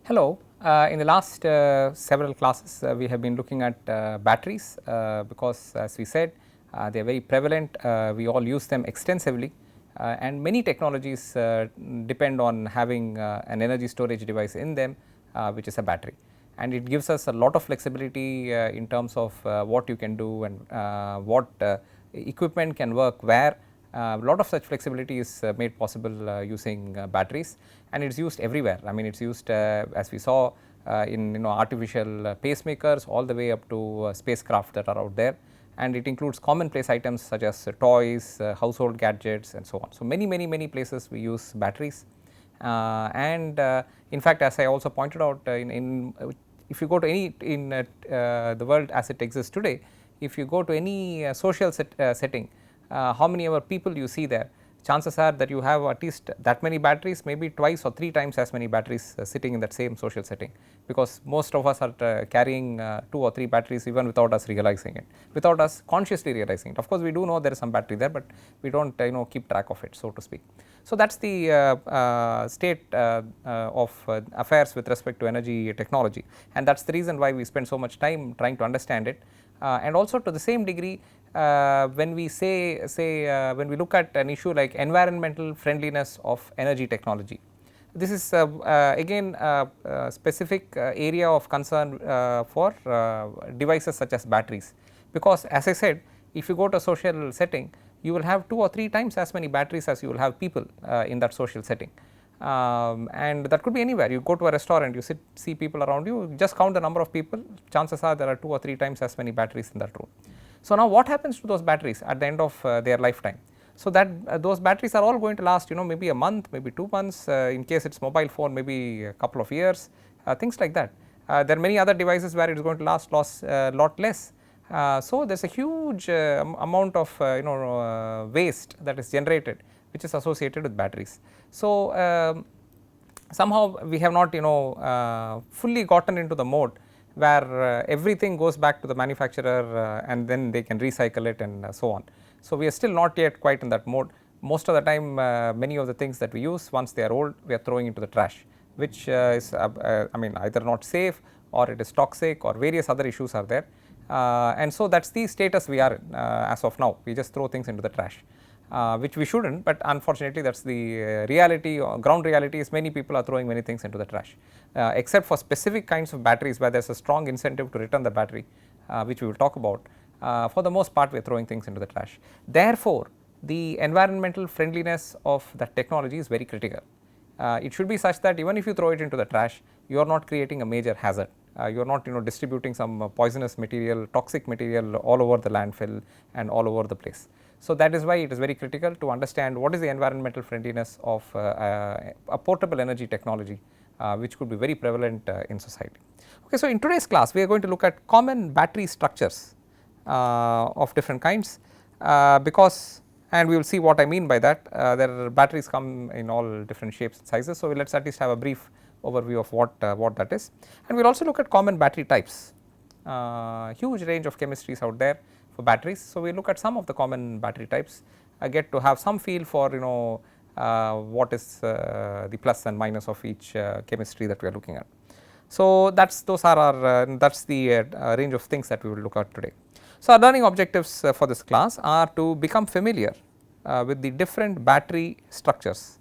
Hello. In the last several classes, we have been looking at batteries because as we said, they are very prevalent. We all use them extensively and many technologies depend on having an energy storage device in them, which is a battery. And it gives us a lot of flexibility in terms of what you can do and what equipment can work where. A lot of such flexibility is made possible using batteries, and it is used everywhere. I mean, it is used as we saw in artificial pacemakers all the way up to spacecraft that are out there, and it includes commonplace items such as toys, household gadgets and so on. So, many places we use batteries and in fact, as I also pointed out if you go to any in the world as it exists today, if you go to any social setting, how many ever people you see there, chances are that you have at least that many batteries, maybe twice or three times as many batteries sitting in that same social setting, because most of us are carrying 2 or 3 batteries even without us realizing it, without us consciously realizing it. Of course, we do know there is some battery there, but we do not keep track of it, so to speak. So, that is the state of affairs with respect to energy technology, and that is the reason why we spend so much time trying to understand it. And also to the same degree, when we when we look at an issue like environmental friendliness of energy technology, this is again a specific area of concern for devices such as batteries, because as I said, if you go to a social setting, you will have 2 or 3 times as many batteries as you will have people in that social setting. And that could be anywhere. You go to a restaurant, you see people around you, just count the number of people, chances are there are 2 or 3 times as many batteries in that room. So, now what happens to those batteries at the end of their lifetime? So, that those batteries are all going to last maybe a month, maybe 2 months, in case it is mobile phone maybe a couple of years, things like that. There are many other devices where it is going to last lot less. So, there is a huge amount of waste that is generated which is associated with batteries. So, somehow we have not fully gotten into the mode where everything goes back to the manufacturer and then they can recycle it and so on. So, we are still not yet quite in that mode. Most of the time many of the things that we use, once they are old, we are throwing into the trash, which is I mean either not safe or it is toxic or various other issues are there. And so, that is the status we are in as of now. We just throw things into the trash, which we should not, but unfortunately that is the reality. Ground reality is many people are throwing many things into the trash, except for specific kinds of batteries where there is a strong incentive to return the battery, which we will talk about. For the most part we are throwing things into the trash. Therefore, the environmental friendliness of that technology is very critical. It should be such that even if you throw it into the trash, you are not creating a major hazard. You are not distributing some poisonous material, toxic material all over the landfill and all over the place. So, that is why it is very critical to understand what is the environmental friendliness of a portable energy technology, which could be very prevalent in society. Okay, so, in today's class we are going to look at common battery structures of different kinds, because, and we will see what I mean by that. There are batteries come in all different shapes and sizes. So, let us at least have a brief overview of what that is, and we will also look at common battery types. Huge range of chemistries out there for batteries. So, we look at some of the common battery types, get to have some feel for what is the plus and minus of each chemistry that we are looking at. So, those are our that is the range of things that we will look at today. So, our learning objectives for this class are to become familiar with the different battery structures.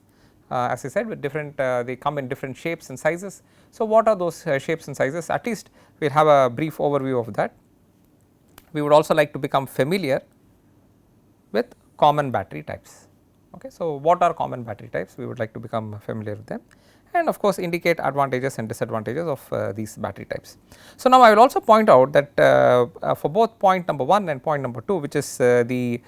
As I said, with different they come in different shapes and sizes. So, what are those shapes and sizes? At least we will have a brief overview of that. We would also like to become familiar with common battery types. Okay. So, what are common battery types? We would like to become familiar with them, and of course, indicate advantages and disadvantages of these battery types. So, now I will also point out that for both point number 1 and point number 2, which is the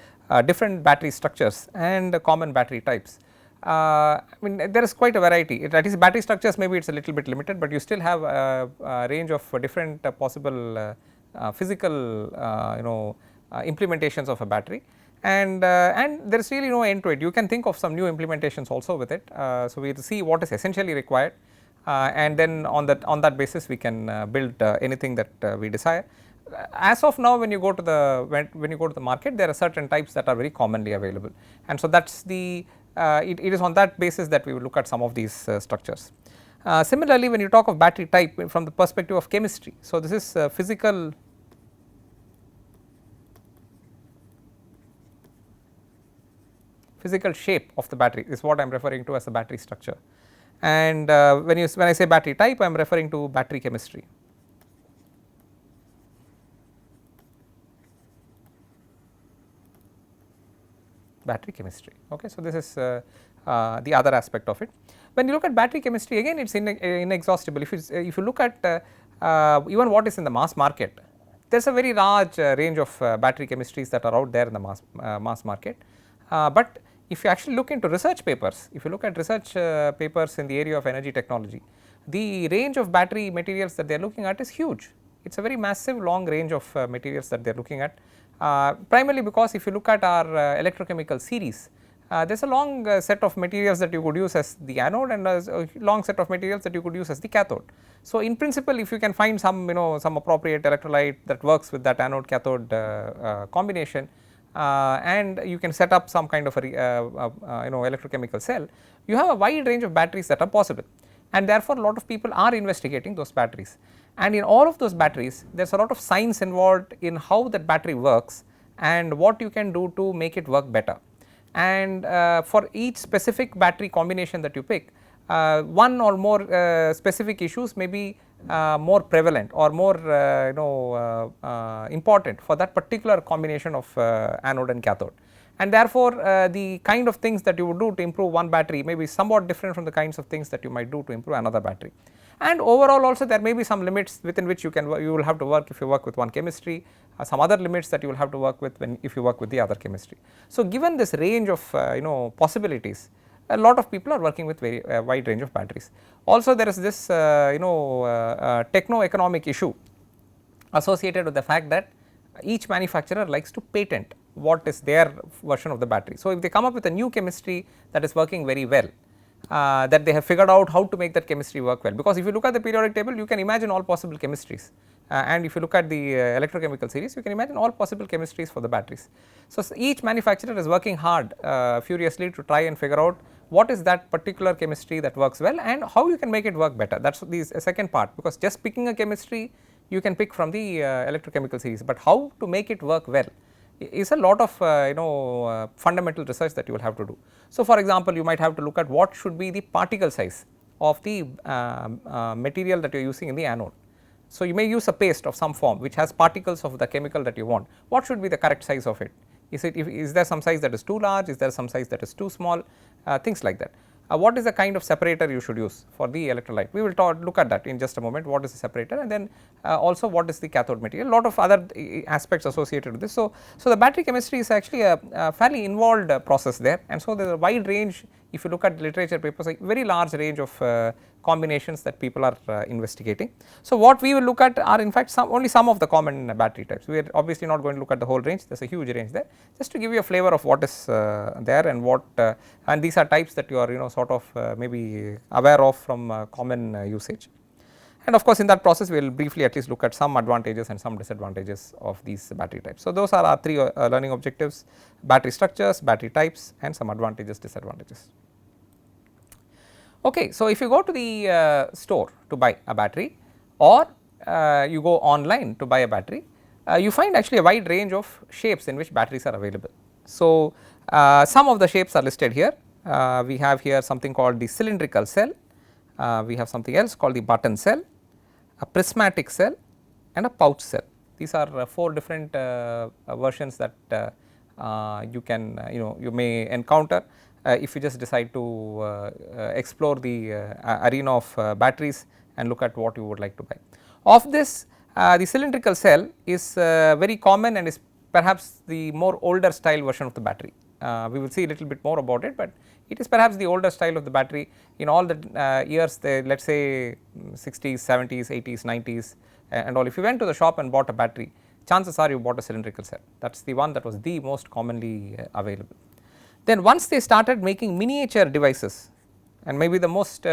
different battery structures and common battery types, I mean there is quite a variety. That is, battery structures maybe it is a little bit limited, but you still have a range of different possible physical implementations of a battery, and there is really no end to it. You can think of some new implementations also with it. So, we will see what is essentially required, and then on that basis we can build anything that we desire. As of now, when you go to the market, there are certain types that are very commonly available, and so that is the it is on that basis that we will look at some of these structures. Similarly, when you talk of battery type from the perspective of chemistry, so this is physical shape of the battery is what I am referring to as the battery structure, and when I say battery type, I am referring to battery chemistry. Battery chemistry. Okay, so this is the other aspect of it. When you look at battery chemistry, again it is inexhaustible. If you look at even what is in the mass market, there is a very large range of battery chemistries that are out there in the mass market. But if you actually look into research papers, if you look at research papers in the area of energy technology, the range of battery materials that they are looking at is huge. It is a very massive long range of materials that they are looking at, primarily because if you look at our electrochemical series, there is a long set of materials that you could use as the anode and a long set of materials that you could use as the cathode. So, in principle, if you can find some some appropriate electrolyte that works with that anode cathode combination, and you can set up some kind of a electrochemical cell, you have a wide range of batteries that are possible, and therefore, a lot of people are investigating those batteries. And in all of those batteries, there is a lot of science involved in how that battery works and what you can do to make it work better. And for each specific battery combination that you pick, one or more specific issues may be more prevalent or more important for that particular combination of anode and cathode. And therefore, the kind of things that you would do to improve one battery may be somewhat different from the kinds of things that you might do to improve another battery. And overall also there may be some limits within which you will have to work if you work with one chemistry, some other limits that you will have to work with if you work with the other chemistry. So, given this range of possibilities, a lot of people are working with very wide range of batteries. Also there is this techno-economic issue associated with the fact that each manufacturer likes to patent what is their version of the battery. So, if they come up with a new chemistry that is working very well, that they have figured out how to make that chemistry work well, because if you look at the periodic table, you can imagine all possible chemistries, and if you look at the electrochemical series, you can imagine all possible chemistries for the batteries. So, each manufacturer is working hard furiously to try and figure out what is that particular chemistry that works well and how you can make it work better. That is the second part, because just picking a chemistry you can pick from the electrochemical series, but how to make it work well is a lot of fundamental research that you will have to do. So, for example, you might have to look at what should be the particle size of the material that you are using in the anode. So, you may use a paste of some form which has particles of the chemical that you want. What should be the correct size of it? Is there some size that is too large, is there some size that is too small, things like that. What is the kind of separator you should use for the electrolyte? We will look at that in just a moment, what is the separator, and then also what is the cathode material, lot of other aspects associated with this. So, the battery chemistry is actually a fairly involved process there, and so there is a wide range. If you look at literature papers, a very large range of combinations that people are investigating. So, what we will look at are in fact only some of the common battery types. We are obviously not going to look at the whole range, there is a huge range there, just to give you a flavor of what is there and what and these are types that you are sort of maybe aware of from common usage. And of course, in that process we will briefly at least look at some advantages and some disadvantages of these battery types. So, those are our three learning objectives: battery structures, battery types, and some advantages, disadvantages. Okay, so if you go to the store to buy a battery, or you go online to buy a battery, you find actually a wide range of shapes in which batteries are available. So, some of the shapes are listed here. We have here something called the cylindrical cell, we have something else called the button cell, a prismatic cell, and a pouch cell. These are 4 different versions that you can you may encounter if you just decide to explore the arena of batteries and look at what you would like to buy. Of this, the cylindrical cell is very common and is perhaps the more older style version of the battery. We will see a little bit more about it, but it is perhaps the older style of the battery. In all the years, let us say 60s, 70s, 80s, 90s and all, if you went to the shop and bought a battery, chances are you bought a cylindrical cell. That is the one that was the most commonly available. Then once they started making miniature devices, and maybe the most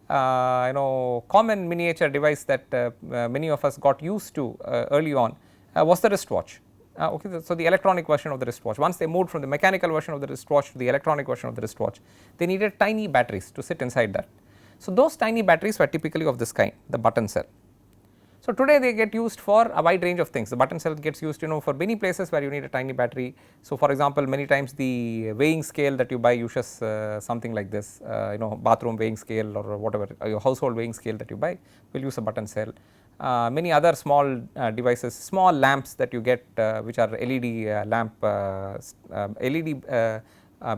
common miniature device that many of us got used to early on was the wristwatch. Okay, so the electronic version of the wristwatch. Once they moved from the mechanical version of the wristwatch to the electronic version of the wristwatch, they needed tiny batteries to sit inside that. So, those tiny batteries were typically of this kind, the button cell. So, today they get used for a wide range of things. The button cell gets used for many places where you need a tiny battery. So, for example, many times the weighing scale that you buy uses something like this, bathroom weighing scale or whatever, your household weighing scale that you buy will use a button cell. Many other small devices, small lamps that you get which are LED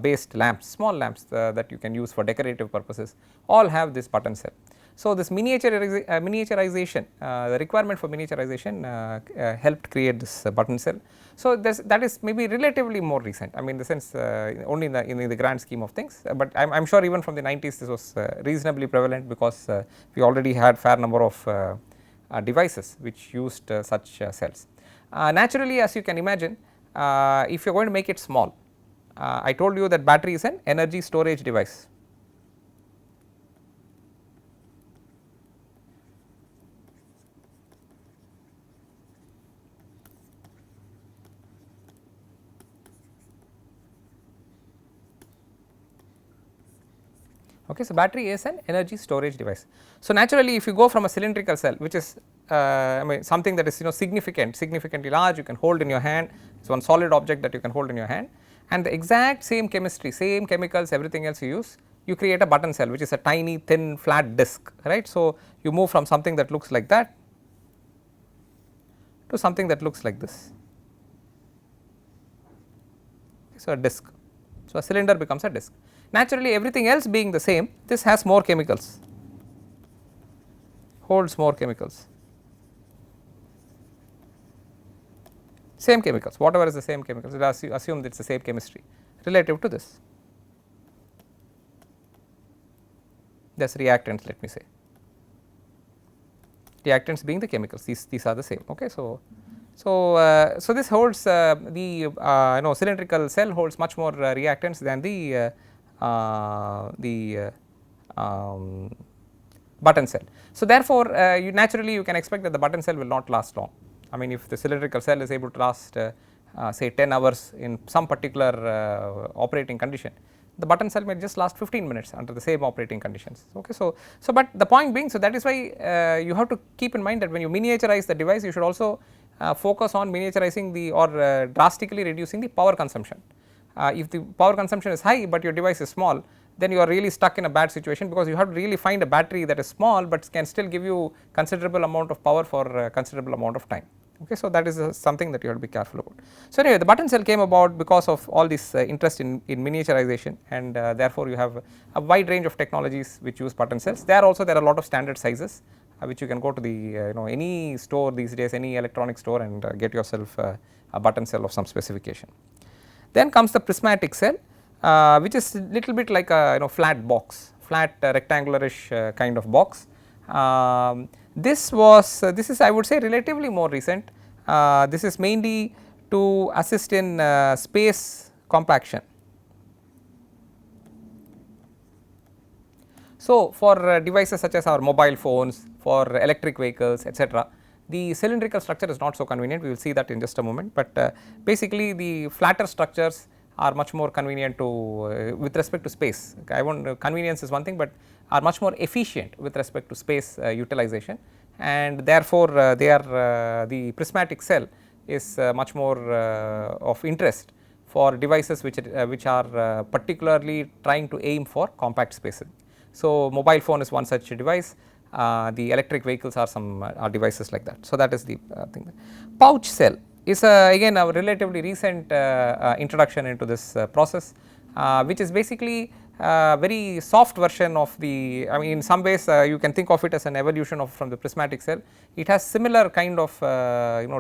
based lamps, small lamps that you can use for decorative purposes, all have this button cell. So, this miniaturization, the requirement for miniaturization helped create this button cell. So, that is maybe relatively more recent, I mean in the sense only in the grand scheme of things, but I am sure even from the 90s this was reasonably prevalent, because we already had fair number of devices which used such cells. Naturally, as you can imagine, if you are going to make it small, I told you that battery is an energy storage device. Okay, so, battery is an energy storage device. So, naturally if you go from a cylindrical cell, which is I mean something that is significantly large, you can hold in your hand, it is one solid object that you can hold in your hand, and the exact same chemistry, same chemicals, everything else you use, you create a button cell which is a tiny thin flat disc, right. So, you move from something that looks like that to something that looks like this. So, a disc. So, a cylinder becomes a disc. Naturally, everything else being the same, this has more chemicals, holds more chemicals, same chemicals, whatever is the same chemicals, let us assume that it is the same chemistry relative to this. That is reactants, let me say, reactants being the chemicals, these are the same. Okay. So, so this holds the cylindrical cell holds much more reactants than the button cell. So, therefore, you can expect that the button cell will not last long. I mean if the cylindrical cell is able to last say 10 hours in some particular operating condition, the button cell may just last 15 minutes under the same operating conditions. Okay. So, but the point being, so that is why you have to keep in mind that when you miniaturize the device, you should also focus on miniaturizing the or drastically reducing the power consumption. If the power consumption is high, but your device is small, then you are really stuck in a bad situation, because you have to really find a battery that is small, but can still give you considerable amount of power for a considerable amount of time. Okay. So, that is something that you have to be careful about. So, anyway, the button cell came about because of all this interest in miniaturization, and therefore, you have a wide range of technologies which use button cells. There are a lot of standard sizes which you can go to the any store these days, any electronic store, and get yourself a button cell of some specification. Then comes the prismatic cell, which is little bit like a flat box, flat rectangularish kind of box. This is I would say relatively more recent. This is mainly to assist in space compaction. So, for devices such as our mobile phones, for electric vehicles, etc., the cylindrical structure is not so convenient, we will see that in just a moment, but basically the flatter structures are much more convenient to with respect to space. Okay, convenience is one thing, but are much more efficient with respect to space utilization, and therefore they are the prismatic cell is much more of interest for devices which are particularly trying to aim for compact spaces. So, mobile phone is one such device. The electric vehicles are some devices like that. So, that is the thing. Pouch cell is again a relatively recent introduction into this process, which is basically a very soft version of the, I mean in some ways you can think of it as an evolution of from the prismatic cell. It has similar kind of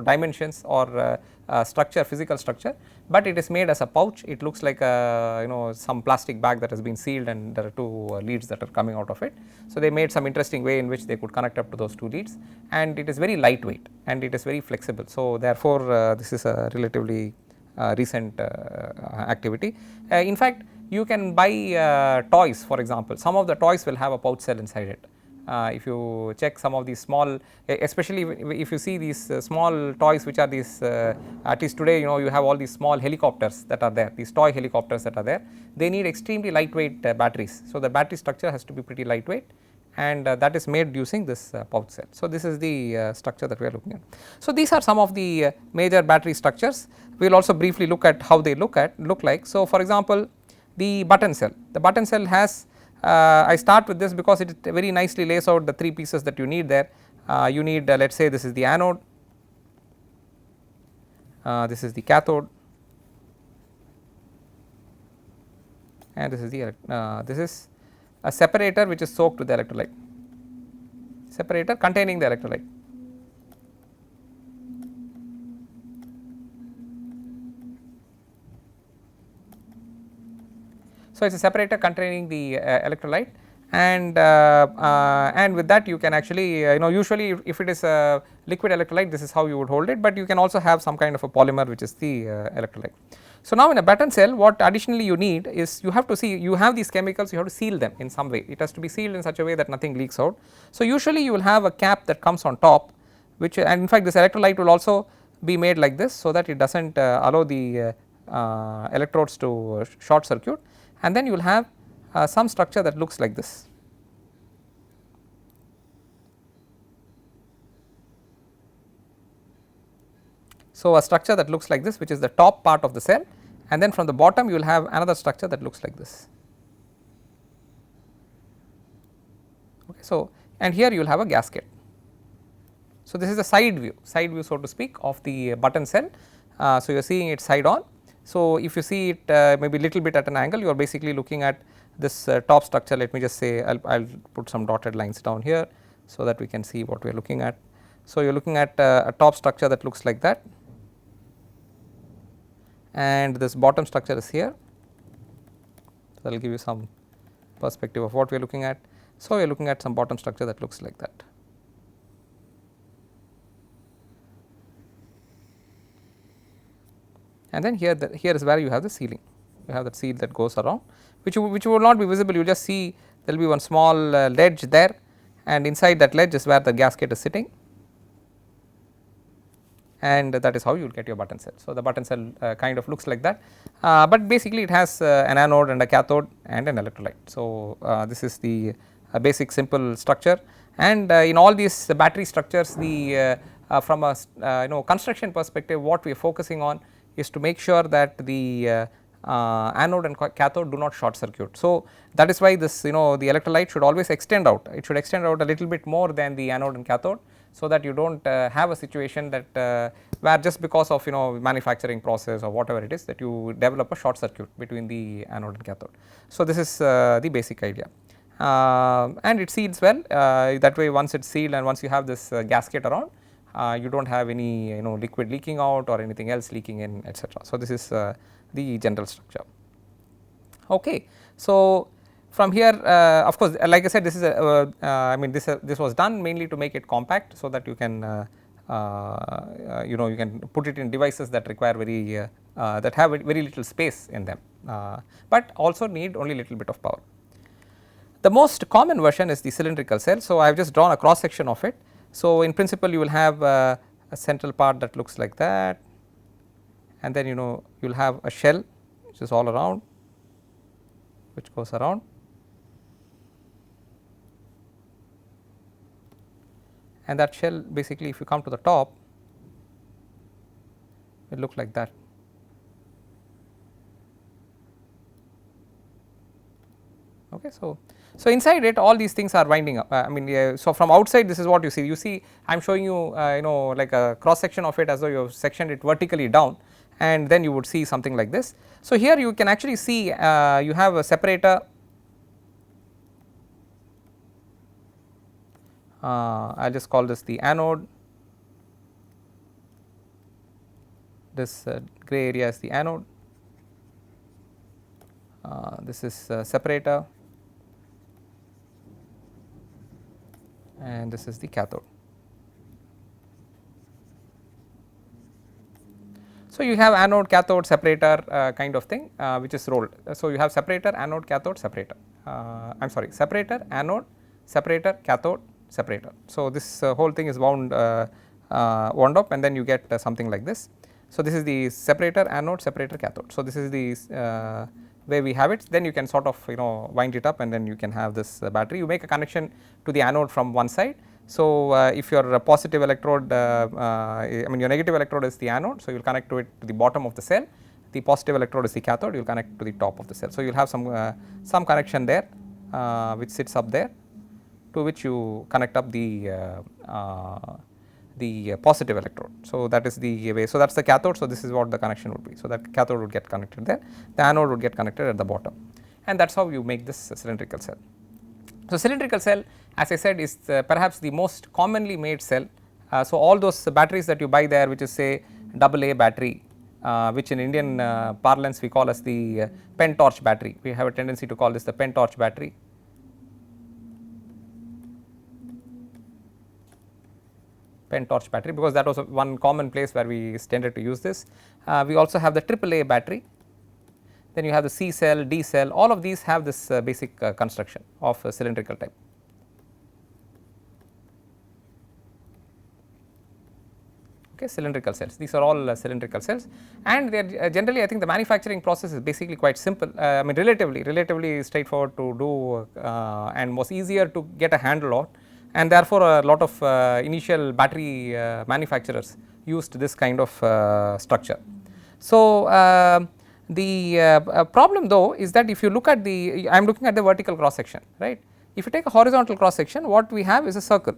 dimensions or structure, physical structure, but it is made as a pouch. It looks like a some plastic bag that has been sealed, and there are two leads that are coming out of it. So, they made some interesting way in which they could connect up to those two leads, and it is very lightweight and it is very flexible. So, therefore, this is a relatively recent activity. In fact, you can buy toys, for example, some of the toys will have a pouch cell inside it. If you check some of these small, especially if you see these small toys which are these at least today you have all these small helicopters that are there, these toy helicopters that are there, they need extremely lightweight batteries. So, the battery structure has to be pretty lightweight, and that is made using this pouch cell. So, this is the structure that we are looking at. So, these are some of the major battery structures. We will also briefly look at how they look like. So, for example, the button cell. The button cell has I start with this because it very nicely lays out the 3 pieces that you need there. You need let us say this is the anode, this is the cathode, and this is the this is a separator which is soaked with the electrolyte, separator containing the electrolyte. So, it is a separator containing the electrolyte, and with that you can actually usually if it is a liquid electrolyte, this is how you would hold it, but you can also have some kind of a polymer which is the electrolyte. So, now in a button cell what additionally you need is you have to see, you have these chemicals, you have to seal them in some way, it has to be sealed in such a way that nothing leaks out. So, usually you will have a cap that comes on top, which, and in fact this electrolyte will also be made like this, so that it does not allow the electrodes to short circuit, and then you will have some structure that looks like this. So, a structure that looks like this, which is the top part of the cell, and then from the bottom you will have another structure that looks like this. Okay, so, and here you will have a gasket. So, this is the side view so to speak of the button cell. So, you are seeing it side on. So, if you see it maybe little bit at an angle, you are basically looking at this top structure. Let me just say I will put some dotted lines down here, so that we can see what we are looking at. So, you are looking at a top structure that looks like that, and this bottom structure is here. So, that will give you some perspective of what we are looking at. So, we are looking at some bottom structure that looks like that. And then here is where you have the sealing, you have that seal that goes around, which will not be visible, you just see there will be one small ledge there, and inside that ledge is where the gasket is sitting, and that is how you will get your button cell. So, the button cell kind of looks like that, but basically it has an anode and a cathode and an electrolyte. So, this is the basic simple structure, and in all these battery structures, the from a construction perspective, what we are focusing on is to make sure that the anode and cathode do not short circuit. So, that is why this the electrolyte should always extend out, it should extend out a little bit more than the anode and cathode, so that you do not have a situation that where just because of manufacturing process or whatever it is, that you develop a short circuit between the anode and cathode. So, this is the basic idea, and it seals well, that way once it is sealed and once you have this gasket around, you do not have any liquid leaking out or anything else leaking in, etc. So, this is the general structure. Okay. So, from here of course like I said, this is I mean this was done mainly to make it compact, so that you can you can put it in devices that require very that have very little space in them, but also need only little bit of power. The most common version is the cylindrical cell. So, I have just drawn a cross section of it. So, in principle you will have a central part that looks like that, and then you will have a shell which is all around, which goes around, and that shell basically if you come to the top, it looks like that. Okay, so inside it all these things are winding up, I mean so from outside this is what you see, I am showing you like a cross section of it as though you have sectioned it vertically down, and then you would see something like this. So, here you can actually see you have a separator, I will just call this the anode, this grey area is the anode, this is separator, and this is the cathode. So, you have anode, cathode, separator kind of thing which is rolled. So, you have separator, anode, cathode, separator, I am sorry, separator, anode, separator, cathode, separator. So, this whole thing is wound up, and then you get something like this. So, this is the separator, anode, separator, cathode. So, this is the where we have it, then you can sort of wind it up and then you can have this battery. You make a connection to the anode from one side. So, if your positive electrode I mean your negative electrode is the anode, so you will connect to it to the bottom of the cell, the positive electrode is the cathode, you will connect to the top of the cell. So, you will have some connection there which sits up there, to which you connect up the positive electrode. So, that is the way. So, that is the cathode. So, this is what the connection would be. So, that cathode would get connected there, the anode would get connected at the bottom, and that is how you make this cylindrical cell. So, cylindrical cell, as I said, is perhaps the most commonly made cell. So, all those batteries that you buy there, which is say AA battery, which in Indian parlance we call as the pen torch battery. We have a tendency to call this the pen torch battery. Pen torch battery, because that was one common place where we tended to use this. We also have the AAA battery, then you have the C cell, D cell, all of these have this basic construction of a cylindrical type. Okay, cylindrical cells, these are all cylindrical cells, and they are generally, I think the manufacturing process is basically quite simple, I mean relatively straightforward to do and was easier to get a handle on, and therefore a lot of initial battery manufacturers used this kind of structure. So, the problem though is that if you look at I am looking at the vertical cross section, right. If you take a horizontal cross section, what we have is a circle,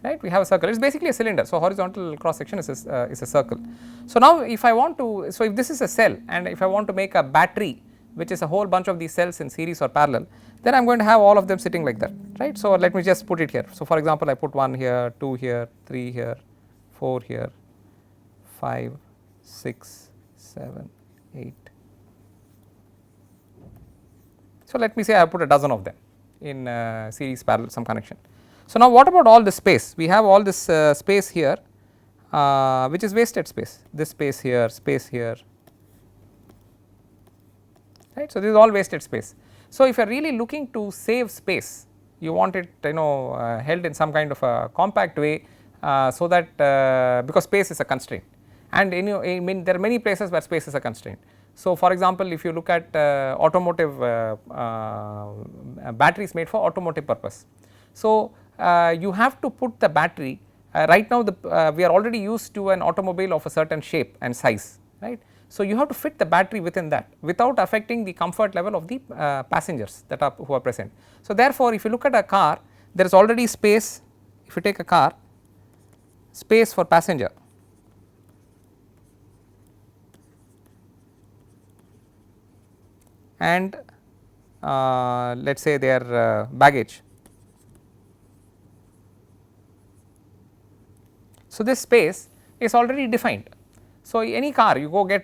right, we have a circle, it is basically a cylinder. So, horizontal cross section is a circle. So, now if I want to, so if this is a cell and if I want to make a battery which is a whole bunch of these cells in series or parallel, then I am going to have all of them sitting like that, right. So, let me just put it here. So, for example, I put 1 here, 2 here, 3 here, 4 here, 5, 6, 7, 8. So, let me say I have put a dozen of them in series parallel some connection. So, now what about all this space? We have all this space here which is wasted space, this space here, right. So, this is all wasted space. So, if you are really looking to save space, you want it held in some kind of a compact way, so that because space is a constraint, and I mean there are many places where space is a constraint. So, for example, if you look at automotive batteries made for automotive purpose. So, you have to put the battery right now we are already used to an automobile of a certain shape and size, right. So, you have to fit the battery within that without affecting the comfort level of the passengers that are who are present. So, therefore, if you look at a car, there is already space. If you take a car, space for passenger, and let us say their baggage. So, this space is already defined. So, any car you go get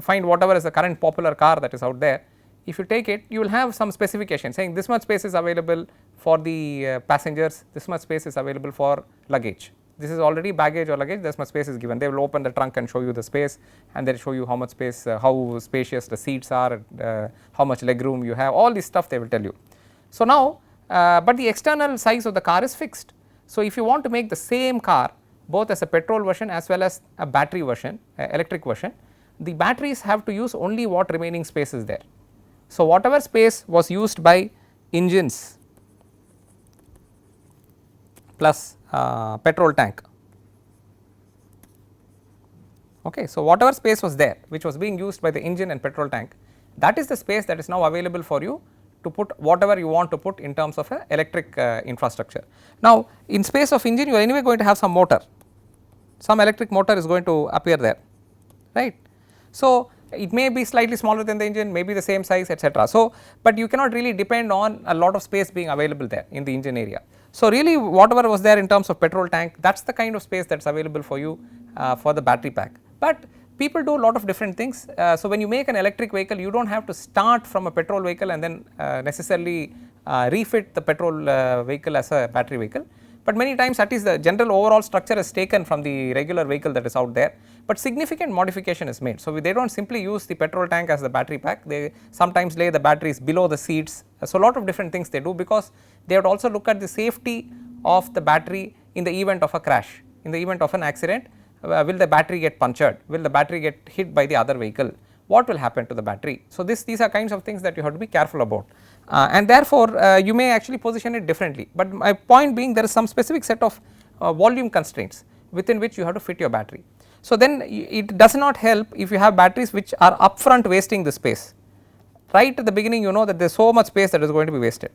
find whatever is the current popular car that is out there, if you take it, you will have some specification saying this much space is available for the passengers, this much space is available for luggage. This is already baggage or luggage, this much space is given. They will open the trunk and show you the space, and they will show you how much space, how spacious the seats are, how much leg room you have, all this stuff they will tell you. So, now but the external size of the car is fixed. So, if you want to make the same car both as a petrol version as well as a battery version, electric version, the batteries have to use only what remaining space is there. So, whatever space was used by engines plus petrol tank, okay. So, whatever space was there which was being used by the engine and petrol tank, that is the space that is now available for you to put whatever you want to put in terms of a electric infrastructure. Now, in space of engine you are anyway going to have some motor, some electric motor is going to appear there, right. So, it may be slightly smaller than the engine, may be the same size, etc. So, but you cannot really depend on a lot of space being available there in the engine area. So, really whatever was there in terms of petrol tank, that is the kind of space that is available for you for the battery pack. But people do a lot of different things. So, when you make an electric vehicle, you do not have to start from a petrol vehicle and then necessarily refit the petrol vehicle as a battery vehicle. But many times at least the general overall structure is taken from the regular vehicle that is out there, but significant modification is made. So, they do not simply use the petrol tank as the battery pack, they sometimes lay the batteries below the seats. So, a lot of different things they do, because they would also look at the safety of the battery in the event of a crash, in the event of an accident. Will the battery get punctured, will the battery get hit by the other vehicle, what will happen to the battery. So, these are kinds of things that you have to be careful about, and therefore, you may actually position it differently, but my point being there is some specific set of volume constraints within which you have to fit your battery. So, then it does not help if you have batteries which are upfront wasting the space. Right at the beginning you know that there is so much space that is going to be wasted.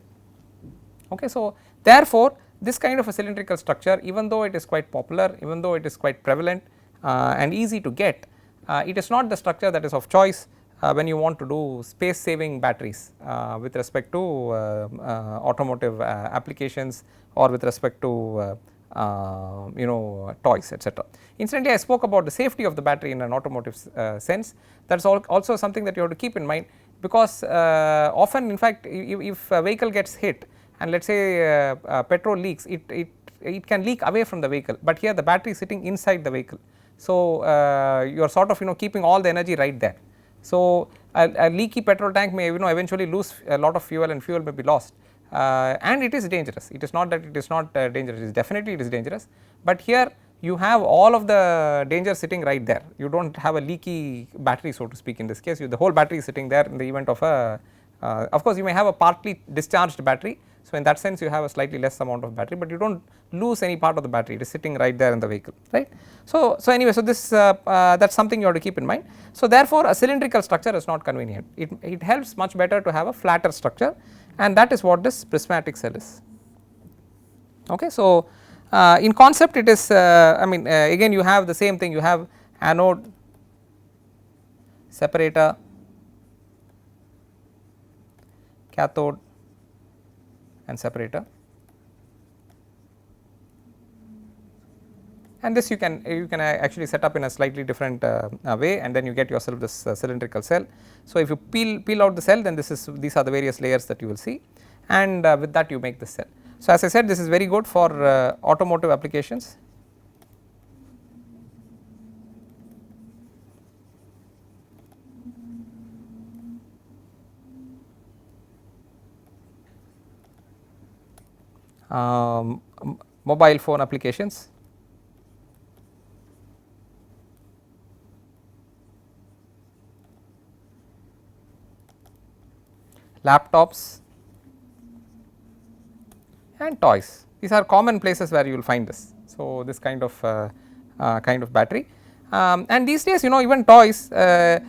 Okay. So, therefore, this kind of a cylindrical structure, even though it is quite popular, even though it is quite prevalent and easy to get, it is not the structure that is of choice when you want to do space saving batteries with respect to automotive applications or with respect to toys, etc. Incidentally, I spoke about the safety of the battery in an automotive sense. That is also something that you have to keep in mind, because often in fact if a vehicle gets hit and let us say petrol leaks, it can leak away from the vehicle, but here the battery is sitting inside the vehicle. So, you are sort of keeping all the energy right there. So, a leaky petrol tank may eventually lose a lot of fuel and fuel may be lost, and it is dangerous. It is not that it is not dangerous, it is definitely it is dangerous, but here you have all of the danger sitting right there. You do not have a leaky battery, so to speak. In this case the whole battery is sitting there in the event of a of course you may have a partly discharged battery. So, in that sense you have a slightly less amount of battery, but you do not lose any part of the battery, it is sitting right there in the vehicle, right. So, anyway, so this that is something you have to keep in mind. So, therefore, a cylindrical structure is not convenient, it helps much better to have a flatter structure, and that is what this prismatic cell is. Okay. So, in concept it is I mean again you have the same thing, you have anode, separator, cathode and separator, and this you can actually set up in a slightly different way, and then you get yourself this cylindrical cell. So, if you peel out the cell, then these are the various layers that you will see, and with that you make this cell. So, as I said, this is very good for automotive applications. Mobile phone applications, laptops and toys. These are common places where you will find this. So, this kind of battery, and these days even toys, it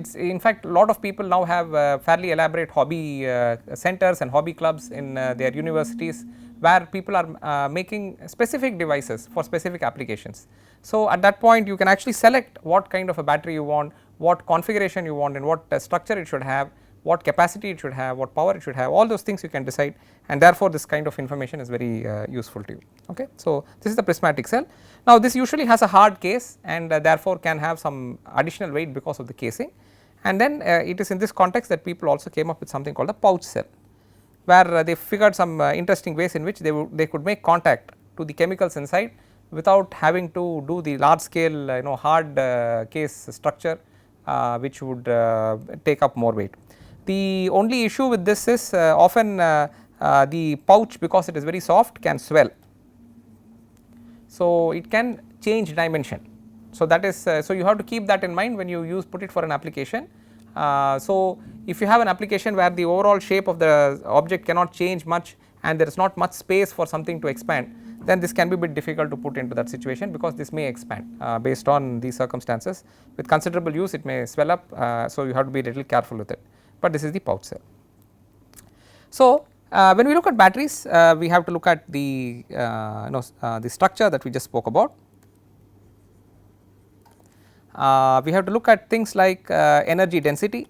is in fact a lot of people now have fairly elaborate hobby centers and hobby clubs in their universities, where people are making specific devices for specific applications. So, at that point you can actually select what kind of a battery you want, what configuration you want, and what structure it should have, what capacity it should have, what power it should have, all those things you can decide, and therefore, this kind of information is very useful to you. Okay. So, this is the prismatic cell. Now, this usually has a hard case and therefore, can have some additional weight because of the casing, and then it is in this context that people also came up with something called the pouch cell, where they figured some interesting ways in which they could make contact to the chemicals inside without having to do the large scale hard case structure which would take up more weight. The only issue with this is often the pouch, because it is very soft, can swell. So, it can change dimension. So, that is so you have to keep that in mind when you put it for an application. So, if you have an application where the overall shape of the object cannot change much and there is not much space for something to expand, then this can be a bit difficult to put into that situation, because this may expand based on these circumstances. With considerable use it may swell up, so you have to be a little careful with it, but this is the pouch cell. So, when we look at batteries, we have to look at the the structure that we just spoke about. We have to look at things like energy density,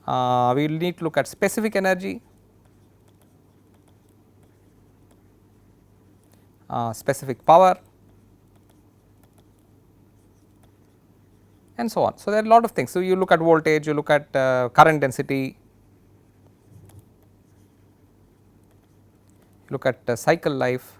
we will need to look at specific energy, specific power, and so on. So, there are a lot of things. So, you look at voltage, you look at current density, look at cycle life,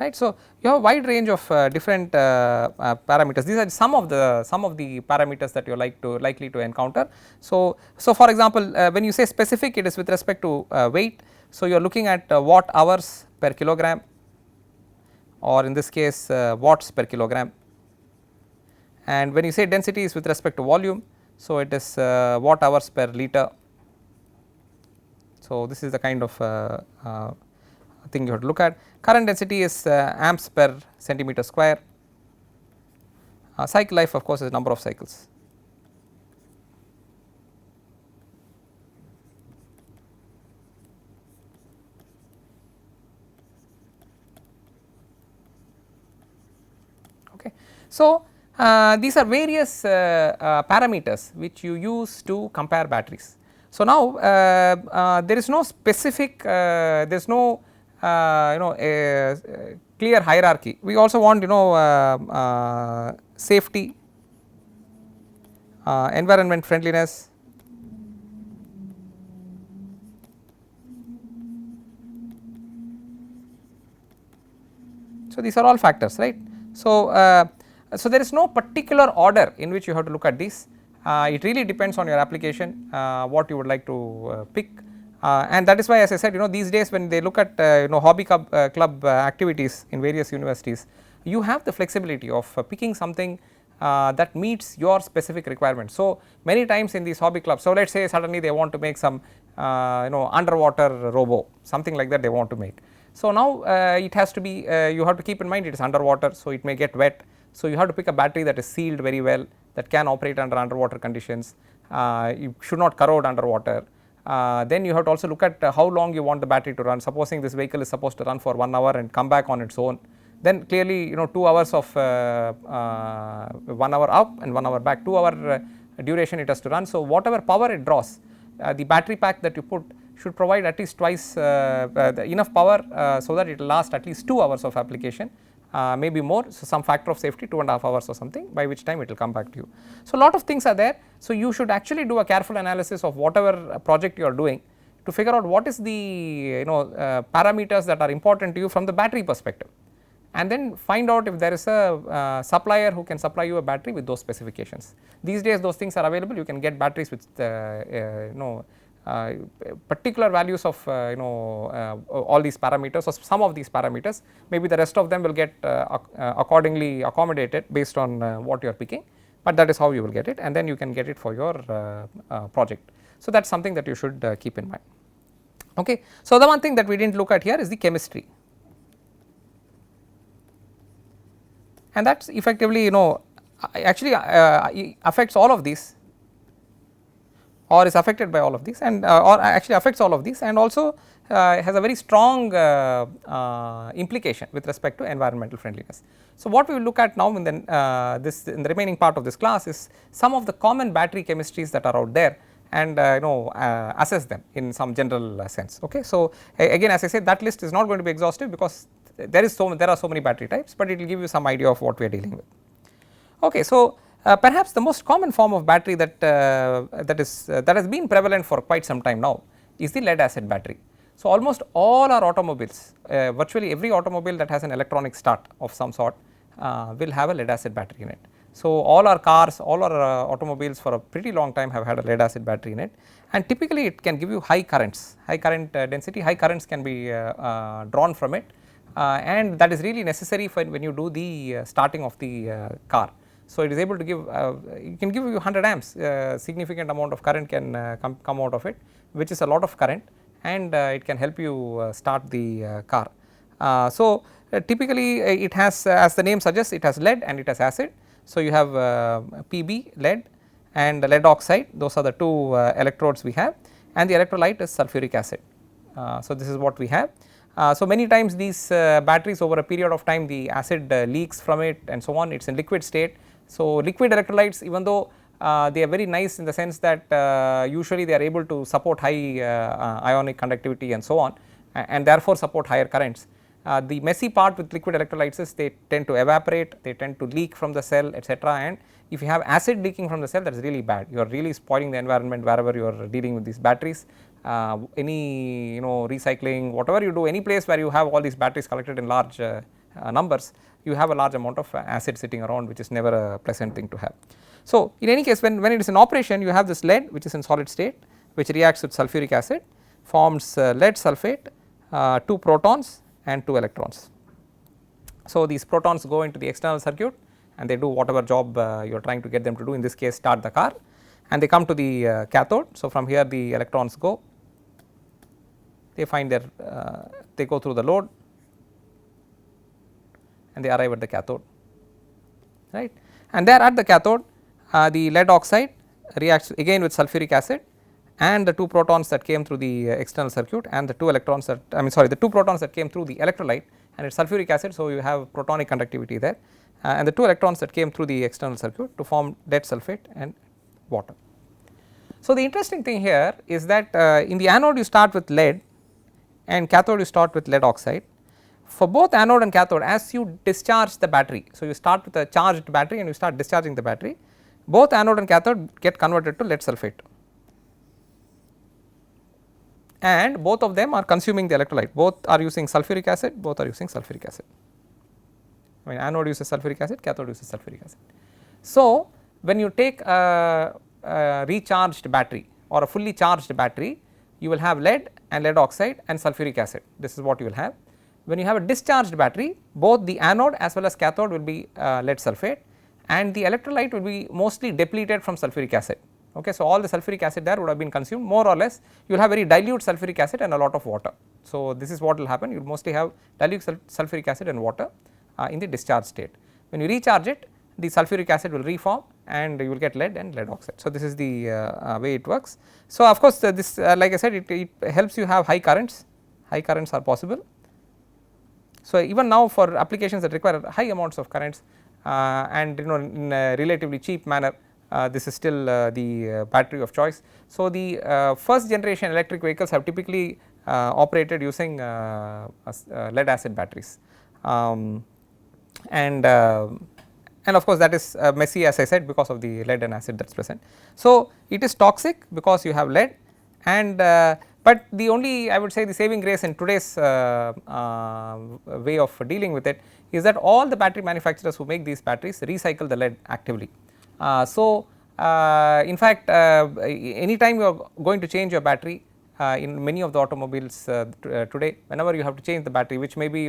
right. So, you have a wide range of different parameters. These are some of the parameters that you are likely to encounter. So, for example, when you say specific, it is with respect to weight. So, you are looking at watt hours per kilogram, or in this case watts per kilogram, and when you say density is with respect to volume, so it is watt hours per liter. So, this is the kind of thing you have to look at. Current density is amps per centimeter square. Cycle life of course is number of cycles. Okay. So, these are various parameters which you use to compare batteries. So, now there is no specific, there is no clear hierarchy. We also want safety, environment friendliness, so these are all factors, right. So, so there is no particular order in which you have to look at these. It really depends on your application, what you would like to pick, and that is why, as I said, these days when they look at hobby club activities in various universities, you have the flexibility of picking something that meets your specific requirements. So, many times in these hobby clubs, so let us say suddenly they want to make some underwater robo, something like that they want to make. So, now it has to be, you have to keep in mind it is underwater, so it may get wet. So, you have to pick a battery that is sealed very well, that can operate under underwater conditions, you should not corrode underwater. Then you have to also look at how long you want the battery to run. Supposing this vehicle is supposed to run for 1 hour and come back on its own, then clearly 2 hours of 1 hour up and 1 hour back, 2 hour duration it has to run. So, whatever power it draws, the battery pack that you put should provide at least twice enough power so that it will last at least 2 hours of application, maybe more. So, some factor of safety 2.5 hours or something, by which time it will come back to you. So, a lot of things are there. So, you should actually do a careful analysis of whatever project you are doing to figure out what is the parameters that are important to you from the battery perspective, and then find out if there is a supplier who can supply you a battery with those specifications. These days those things are available. You can get batteries with particular values of all these parameters or some of these parameters. Maybe the rest of them will get accordingly accommodated based on what you are picking, but that is how you will get it, and then you can get it for your project. So, that is something that you should keep in mind. Okay. So, the one thing that we did not look at here is the chemistry, and that is effectively actually affects all of these, or is affected by all of these, and or actually affects all of these, and also has a very strong implication with respect to environmental friendliness. So, what we will look at now in the in the remaining part of this class is some of the common battery chemistries that are out there, and assess them in some general sense. Okay. So, again, as I said, that list is not going to be exhaustive because there are so many battery types, but it will give you some idea of what we are dealing with. Okay. So, perhaps the most common form of battery that has been prevalent for quite some time now is the lead acid battery. So, almost all our automobiles, virtually every automobile that has an electronic start of some sort will have a lead acid battery in it. So, all our cars, all our automobiles for a pretty long time have had a lead acid battery in it, and typically it can give you high currents, high current density, high currents can be drawn from it, and that is really necessary for when you do the starting of the car. So, it is able to give, it can give you 100 amps, significant amount of current can come out of it, which is a lot of current, and it can help you start the car. So, typically it has, as the name suggests, it has lead and it has acid. So, you have Pb, lead, and lead oxide, those are the two electrodes we have, and the electrolyte is sulfuric acid. So, this is what we have. So, many times these batteries, over a period of time, the acid leaks from it and so on, it is in liquid state. So, liquid electrolytes, even though they are very nice in the sense that usually they are able to support high ionic conductivity and so on, and therefore support higher currents. The messy part with liquid electrolytes is they tend to evaporate, they tend to leak from the cell, etc., and if you have acid leaking from the cell, that is really bad. You are really spoiling the environment wherever you are dealing with these batteries. Any recycling, whatever you do, any place where you have all these batteries collected in large numbers, you have a large amount of acid sitting around, which is never a pleasant thing to have. So, in any case, when it is in operation, you have this lead which is in solid state, which reacts with sulfuric acid, forms lead sulphate, 2 protons and 2 electrons. So, these protons go into the external circuit and they do whatever job you are trying to get them to do, in this case start the car, and they come to the cathode. So, from here the electrons go, they find their they go through the load and they arrive at the cathode, right. And there at the cathode the lead oxide reacts again with sulfuric acid, and the 2 protons that came through the external circuit and the 2 electrons that the 2 protons that came through the electrolyte, and it is sulfuric acid. So, you have protonic conductivity there, and the 2 electrons that came through the external circuit to form lead sulphate and water. So, the interesting thing here is that in the anode you start with lead and cathode you start with lead oxide. For both anode and cathode, as you discharge the battery, so you start with a charged battery and you start discharging the battery, both anode and cathode get converted to lead sulphate, and both of them are consuming the electrolyte, both are using sulfuric acid, both are using sulfuric acid. I mean, anode uses sulfuric acid, cathode uses sulfuric acid. So, when you take a recharged battery or a fully charged battery, you will have lead and lead oxide and sulfuric acid, this is what you will have. When you have a discharged battery, both the anode as well as cathode will be lead sulphate, and the electrolyte will be mostly depleted from sulfuric acid. Okay, so, all the sulfuric acid there would have been consumed, more or less you will have very dilute sulfuric acid and a lot of water. So, this is what will happen, you will mostly have dilute sulfuric acid and water in the discharge state. When you recharge it, the sulfuric acid will reform and you will get lead and lead oxide. So, this is the way it works. So, of course, this like I said, it helps you have high currents are possible. So, even now for applications that require high amounts of currents and in a relatively cheap manner, this is still the battery of choice. So, the first generation electric vehicles have typically operated using lead acid batteries, and of course, that is messy, as I said, because of the lead and acid that is present. So, it is toxic because you have lead, and but the only, I would say, the saving grace in today's way of dealing with it is that all the battery manufacturers who make these batteries recycle the lead actively. In fact, anytime you are going to change your battery in many of the automobiles today, whenever you have to change the battery, which may be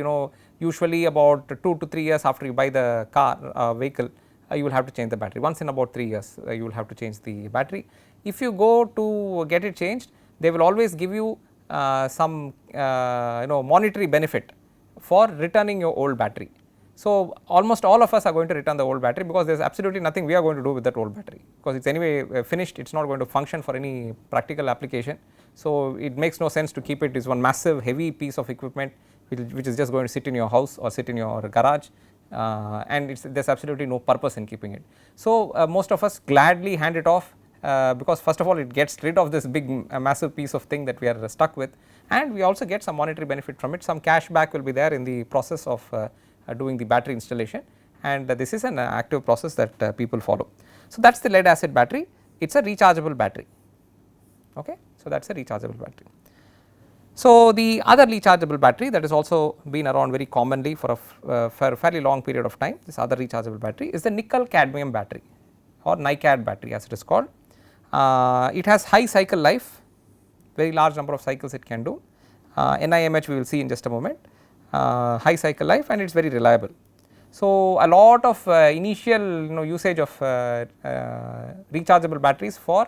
usually about 2 to 3 years after you buy the car vehicle, you will have to change the battery. Once in about 3 years you will have to change the battery. If you go to get it changed, they will always give you some monetary benefit for returning your old battery. So, almost all of us are going to return the old battery because there is absolutely nothing we are going to do with that old battery, because it is anyway finished, it is not going to function for any practical application. So, it makes no sense to keep it. It is one massive heavy piece of equipment which is just going to sit in your house or sit in your garage, and there is absolutely no purpose in keeping it. So, most of us gladly hand it off because first of all it gets rid of this big massive piece of thing that we are stuck with, and we also get some monetary benefit from it. Some cash back will be there in the process of doing the battery installation, and this is an active process that people follow. So, that is the lead acid battery, it is a rechargeable battery. Okay. So, that is a rechargeable battery. So, the other rechargeable battery that has also been around very commonly for a fairly long period of time, this other rechargeable battery is the nickel cadmium battery or NiCad battery as it is called. It has high cycle life, very large number of cycles it can do, NIMH we will see in just a moment, high cycle life, and it is very reliable. So, a lot of initial usage of rechargeable batteries for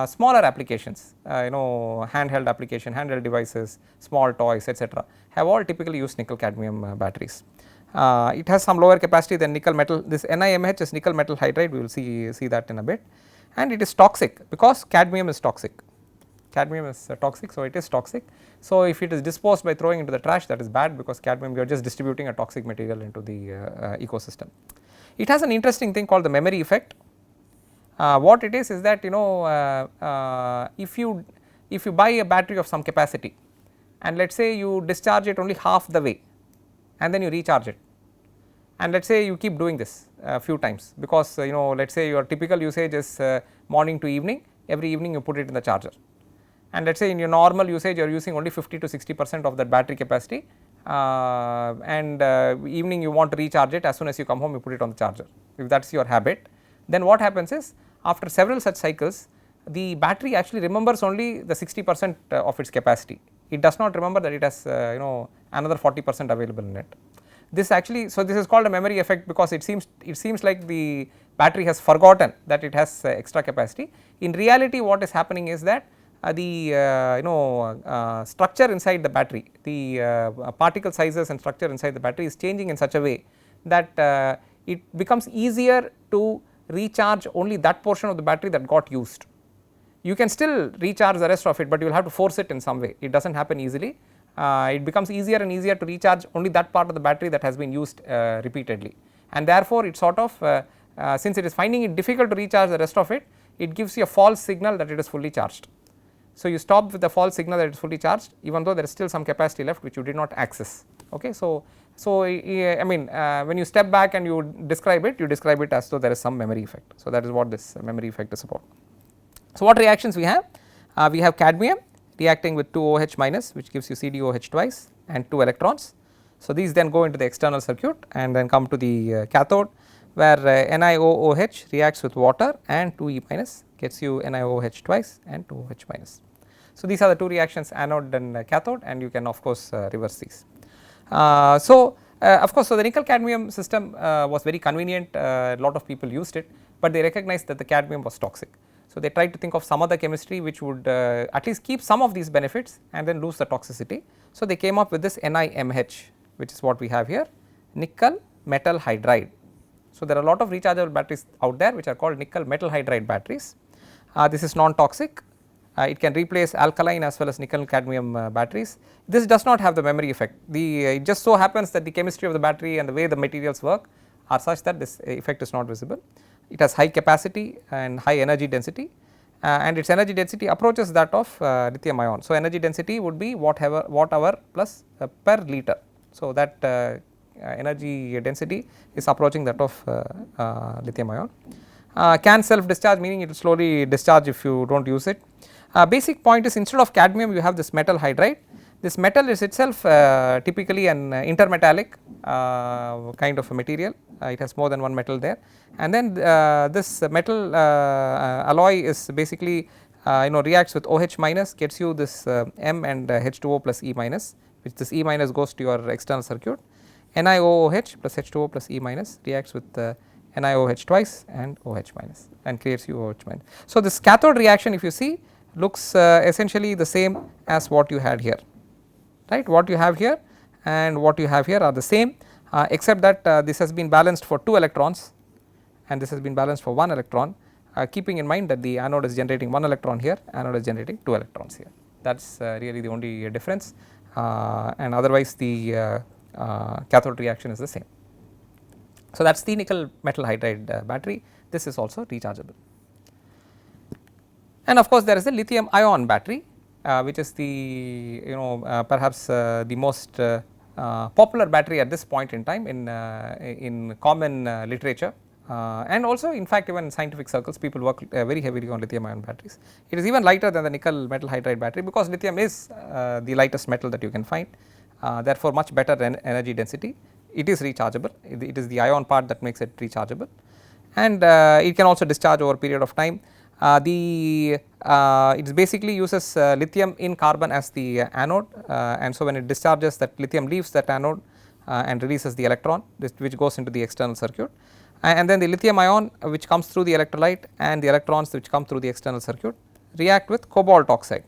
smaller applications, handheld application, handheld devices, small toys, etc., have all typically used nickel cadmium batteries. It has some lower capacity than nickel metal, this NIMH is nickel metal hydride, we will see that in a bit, and it is toxic because cadmium is toxic. Cadmium is toxic, so it is toxic. So, if it is disposed by throwing into the trash, that is bad, because cadmium, you are just distributing a toxic material into the ecosystem. It has an interesting thing called the memory effect. What it is that if you buy a battery of some capacity and let us say you discharge it only half the way and then you recharge it, and let us say you keep doing this a few times, because let us say your typical usage is morning to evening, every evening you put it in the charger, and let us say in your normal usage you are using only 50 to 60% of that battery capacity, and evening you want to recharge it, as soon as you come home you put it on the charger. If that is your habit, then what happens is after several such cycles the battery actually remembers only the 60% of its capacity, it does not remember that it has another 40% available in it. this actually, so this is called a memory effect because it seems like the battery has forgotten that it has extra capacity. In reality what is happening is that the structure inside the battery, the particle sizes and structure inside the battery is changing in such a way that it becomes easier to recharge only that portion of the battery that got used. You can still recharge the rest of it, but you will have to force it in some way, it does not happen easily. It becomes easier and easier to recharge only that part of the battery that has been used repeatedly, and therefore it sort of since it is finding it difficult to recharge the rest of it, it gives you a false signal that it is fully charged. So, you stop with the false signal that it is fully charged even though there is still some capacity left which you did not access. Okay. So, I mean when you step back and you describe it as though there is some memory effect. So, that is what this memory effect is about. So, what reactions we have? We have cadmium reacting with 2 OH minus which gives you CdOH twice and 2 electrons. So, these then go into the external circuit and then come to the cathode where NiOOH reacts with water and 2E minus gets you NiOH twice and 2 OH minus. So, these are the two reactions, anode and cathode, and you can of course reverse these. Of course, so the nickel cadmium system was very convenient, a lot of people used it, but they recognized that the cadmium was toxic. So, they tried to think of some other chemistry which would at least keep some of these benefits and then lose the toxicity. So, they came up with this NiMH, which is what we have here, nickel metal hydride. So, there are a lot of rechargeable batteries out there which are called nickel metal hydride batteries. This is non-toxic, it can replace alkaline as well as nickel cadmium batteries. This does not have the memory effect, it just so happens that the chemistry of the battery and the way the materials work are such that this effect is not visible. It has high capacity and high energy density and its energy density approaches that of lithium ion. So, energy density would be watt hour plus per liter. So, that energy density is approaching that of lithium ion. Can self discharge, meaning it will slowly discharge if you do not use it. Basic point is instead of cadmium you have this metal hydride. This metal is itself typically an intermetallic kind of a material, it has more than one metal there, and then this metal alloy is basically reacts with OH minus, gets you this M and H2O plus E minus, which this E minus goes to your external circuit. NiOOH plus H2O plus E minus reacts with NiOH twice and OH minus and creates you OH minus. So, this cathode reaction if you see looks essentially the same as what you had here, right. What you have here and what you have here are the same except that this has been balanced for 2 electrons and this has been balanced for 1 electron, keeping in mind that the anode is generating 1 electron here, anode is generating 2 electrons here. That is really the only difference and otherwise the cathode reaction is the same. So, that is the nickel metal hydride battery, this is also rechargeable. And of course, there is a lithium ion battery which is the perhaps the most popular battery at this point in time in common literature and also in fact even in scientific circles people work very heavily on lithium ion batteries. It is even lighter than the nickel metal hydride battery because lithium is the lightest metal that you can find, therefore much better energy density. It is rechargeable, it is the ion part that makes it rechargeable and it can also discharge over a period of time. It basically uses lithium in carbon as the anode and so when it discharges that lithium leaves that anode and releases the electron which goes into the external circuit and then the lithium ion which comes through the electrolyte and the electrons which come through the external circuit react with cobalt oxide.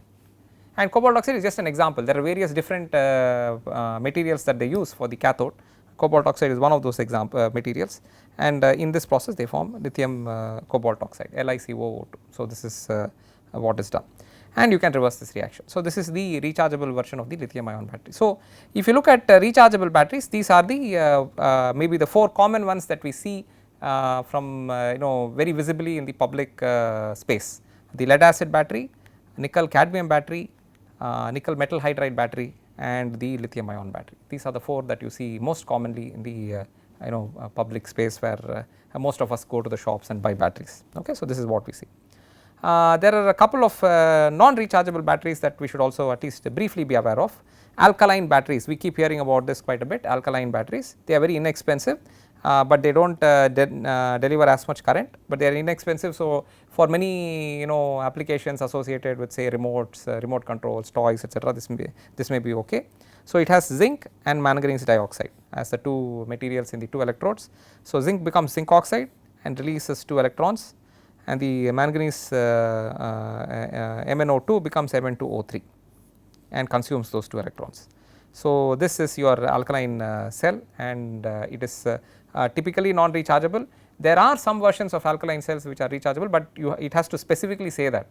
And cobalt oxide is just an example, there are various different materials that they use for the cathode. Cobalt oxide is one of those materials and in this process they form lithium cobalt oxide LiCoO2. So, this is what is done and you can reverse this reaction. So, this is the rechargeable version of the lithium ion battery. So, if you look at rechargeable batteries, these are the maybe the 4 common ones that we see from very visibly in the public space: the lead acid battery, nickel cadmium battery, nickel metal hydride battery and the lithium ion battery. These are the 4 that you see most commonly in the public space where most of us go to the shops and buy batteries. Okay, so, this is what we see. There are a couple of non-rechargeable batteries that we should also at least briefly be aware of. Alkaline batteries, we keep hearing about this quite a bit, alkaline batteries, they are very inexpensive but they do not deliver as much current, but they are inexpensive. So, for many applications associated with say remotes, remote controls, toys, etc., this may be okay. So, it has zinc and manganese dioxide as the two materials in the two electrodes. So, zinc becomes zinc oxide and releases 2 electrons, and the manganese MnO2 becomes Mn2O3 and consumes those 2 electrons. So, this is your alkaline cell, and it is typically non rechargeable. There are some versions of alkaline cells which are rechargeable, but it has to specifically say that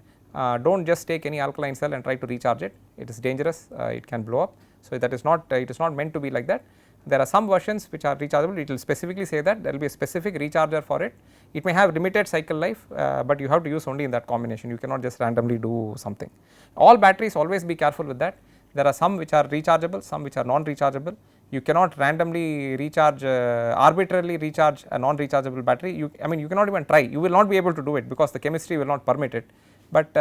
do not just take any alkaline cell and try to recharge it, it is dangerous, it can blow up. So, that is not it is not meant to be like that. There are some versions which are rechargeable, it will specifically say that there will be a specific recharger for it. It may have limited cycle life, but you have to use only in that combination, you cannot just randomly do something. All batteries, always be careful with that. There are some which are rechargeable, some which are non rechargeable. You cannot randomly recharge, arbitrarily recharge a non rechargeable battery. I mean you cannot even try, you will not be able to do it because the chemistry will not permit it. But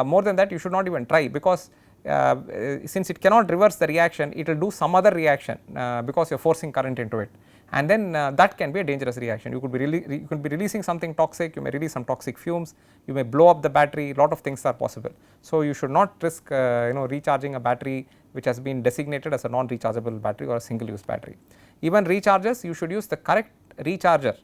more than that, you should not even try, because since it cannot reverse the reaction, it will do some other reaction because you are forcing current into it, and then that can be a dangerous reaction. You could be releasing something toxic, you may release some toxic fumes, you may blow up the battery, lot of things are possible. So, you should not risk recharging a battery which has been designated as a non rechargeable battery or a single use battery. Even rechargers, you should use the correct recharger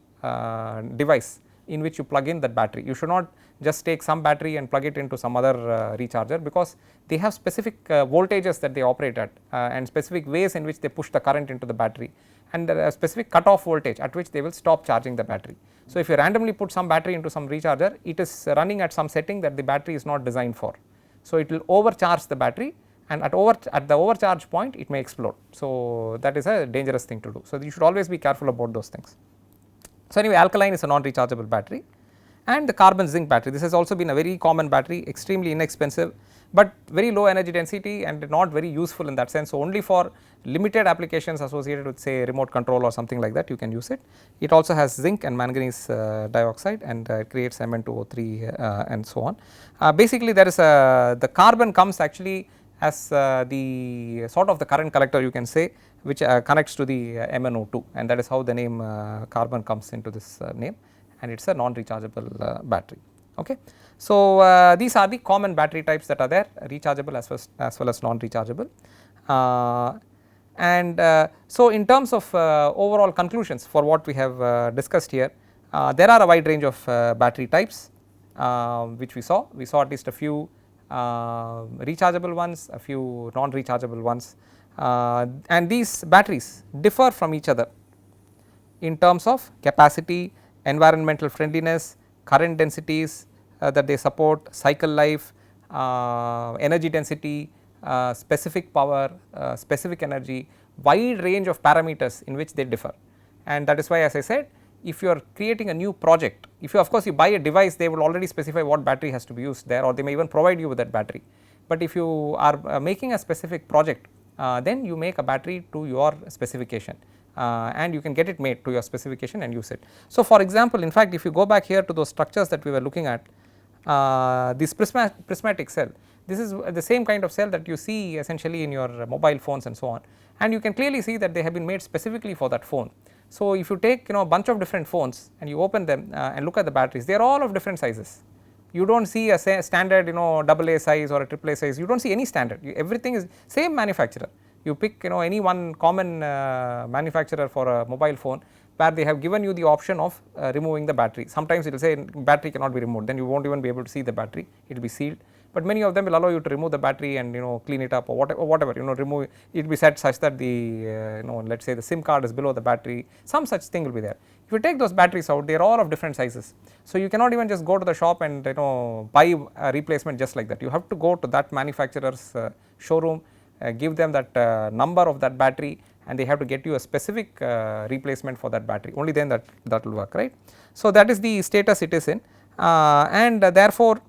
device in which you plug in that battery. You should not just take some battery and plug it into some other recharger, because they have specific voltages that they operate at and specific ways in which they push the current into the battery, and there are specific cutoff voltage at which they will stop charging the battery. So, if you randomly put some battery into some recharger, it is running at some setting that the battery is not designed for. So, it will overcharge the battery, and at the overcharge point it may explode. So, that is a dangerous thing to do. So, you should always be careful about those things. So, anyway, alkaline is a non rechargeable battery, and the carbon zinc battery, this has also been a very common battery, extremely inexpensive, but very low energy density and not very useful in that sense. So, only for limited applications associated with say remote control or something like that you can use it. It also has zinc and manganese dioxide, and creates Mn2O3 and so on. Basically, there is the carbon comes actually as the sort of the current collector, you can say, which connects to the MnO2, and that is how the name carbon comes into this name, and it is a non rechargeable battery. Okay. So, these are the common battery types that are there, rechargeable as well as non rechargeable. So, in terms of overall conclusions for what we have discussed here, there are a wide range of battery types which we saw at least a few rechargeable ones, a few non rechargeable ones, and these batteries differ from each other in terms of capacity, environmental friendliness, current densities that they support, cycle life, energy density, specific power, specific energy, wide range of parameters in which they differ. And that is why, as I said, if you are creating a new project, if you of course you buy a device, they will already specify what battery has to be used there, or they may even provide you with that battery. But if you are making a specific project, then you make a battery to your specification, and you can get it made to your specification and use it. So, for example, in fact, if you go back here to those structures that we were looking at, this prismatic cell, this is the same kind of cell that you see essentially in your mobile phones and so on, and you can clearly see that they have been made specifically for that phone. So, if you take a bunch of different phones and you open them and look at the batteries, they are all of different sizes. You do not see a standard AA size or a AAA size, you do not see any standard, everything is same manufacturer. You pick any one common manufacturer for a mobile phone, where they have given you the option of removing the battery. Sometimes it will say battery cannot be removed, then you will not even be able to see the battery, it will be sealed. But many of them will allow you to remove the battery and clean it up, or whatever remove it will be set such that the let us say the SIM card is below the battery, some such thing will be there. If you take those batteries out, they are all of different sizes. So, you cannot even just go to the shop and buy a replacement just like that. You have to go to that manufacturer's showroom, give them that number of that battery, and they have to get you a specific replacement for that battery, only then that will work, right. So, that is the status it is in, and therefore,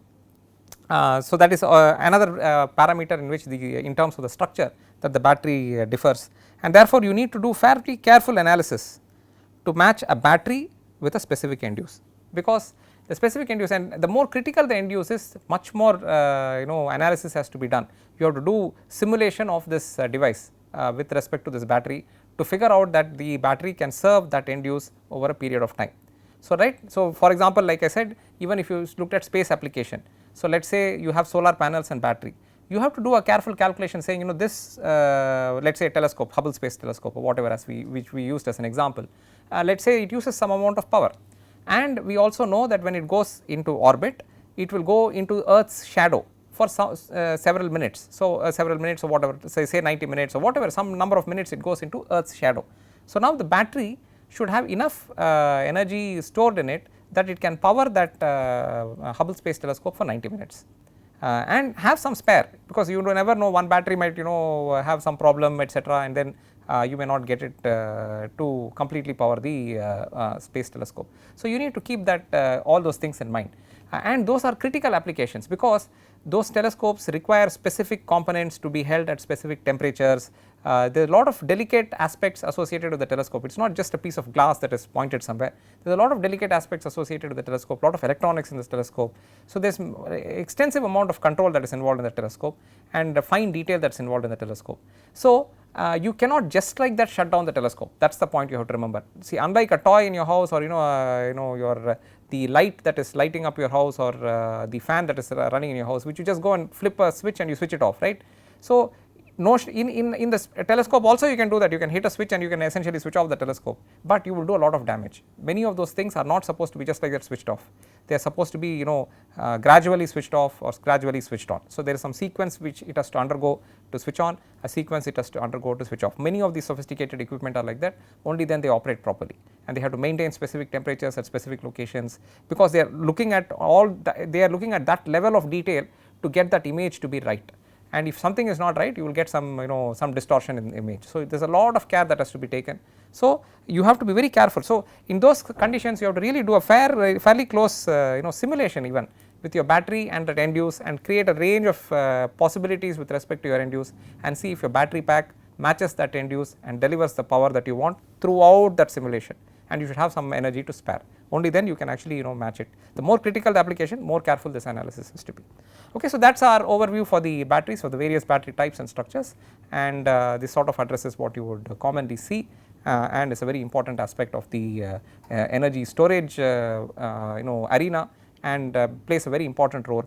so that is another parameter in which in terms of the structure that the battery differs, and therefore, you need to do fairly careful analysis to match a battery with a specific end use, because the specific end use, and the more critical the end use is, much more analysis has to be done. You have to do simulation of this device with respect to this battery to figure out that the battery can serve that end use over a period of time. So, right. So, for example, like I said, even if you looked at space application, so let us say you have solar panels and battery, you have to do a careful calculation saying, you know, this let us say telescope, Hubble Space Telescope or whatever, as which we used as an example, let us say it uses some amount of power, and we also know that when it goes into orbit, it will go into Earth's shadow for several minutes. So, several minutes or whatever, say 90 minutes or whatever, some number of minutes it goes into Earth's shadow. So, now the battery should have enough energy stored in it that it can power that Hubble Space Telescope for 90 minutes. And have some spare, because you do never know, one battery might, you know, have some problem, etc., and then you may not get it to completely power the space telescope. So, you need to keep that all those things in mind, and those are critical applications, because those telescopes require specific components to be held at specific temperatures. There are a lot of delicate aspects associated with the telescope. It is not just a piece of glass that is pointed somewhere. There is a lot of delicate aspects associated with the telescope, lot of electronics in this telescope. So, there is extensive amount of control that is involved in the telescope, and fine detail that is involved in the telescope. So, you cannot just like that shut down the telescope. That is the point you have to remember. See, unlike a toy in your house, or your the light that is lighting up your house, or the fan that is running in your house, which you just go and flip a switch and you switch it off, right. So, in this telescope also you can do that, you can hit a switch and you can essentially switch off the telescope, but you will do a lot of damage. Many of those things are not supposed to be just like that switched off, they are supposed to be gradually switched off or gradually switched on. So, there is some sequence which it has to undergo to switch on, a sequence it has to undergo to switch off. Many of these sophisticated equipment are like that, only then they operate properly, and they have to maintain specific temperatures at specific locations, because they are looking at that level of detail to get that image to be right. And if something is not right, you will get some some distortion in the image. So, there is a lot of care that has to be taken. So, you have to be very careful. So, in those conditions you have to really do a fairly close simulation even with your battery and at end use, and create a range of possibilities with respect to your end use, and see if your battery pack matches that end use and delivers the power that you want throughout that simulation, and you should have some energy to spare. Only then you can actually match it. The more critical the application, more careful this analysis has to be. Okay, so that is our overview for the batteries, for the various battery types and structures, and this sort of addresses what you would commonly see, and is a very important aspect of the energy storage arena, and plays a very important role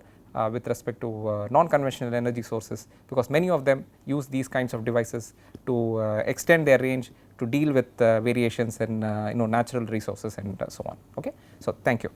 with respect to non-conventional energy sources, because many of them use these kinds of devices to extend their range to deal with variations in natural resources and so on. Okay, so thank you.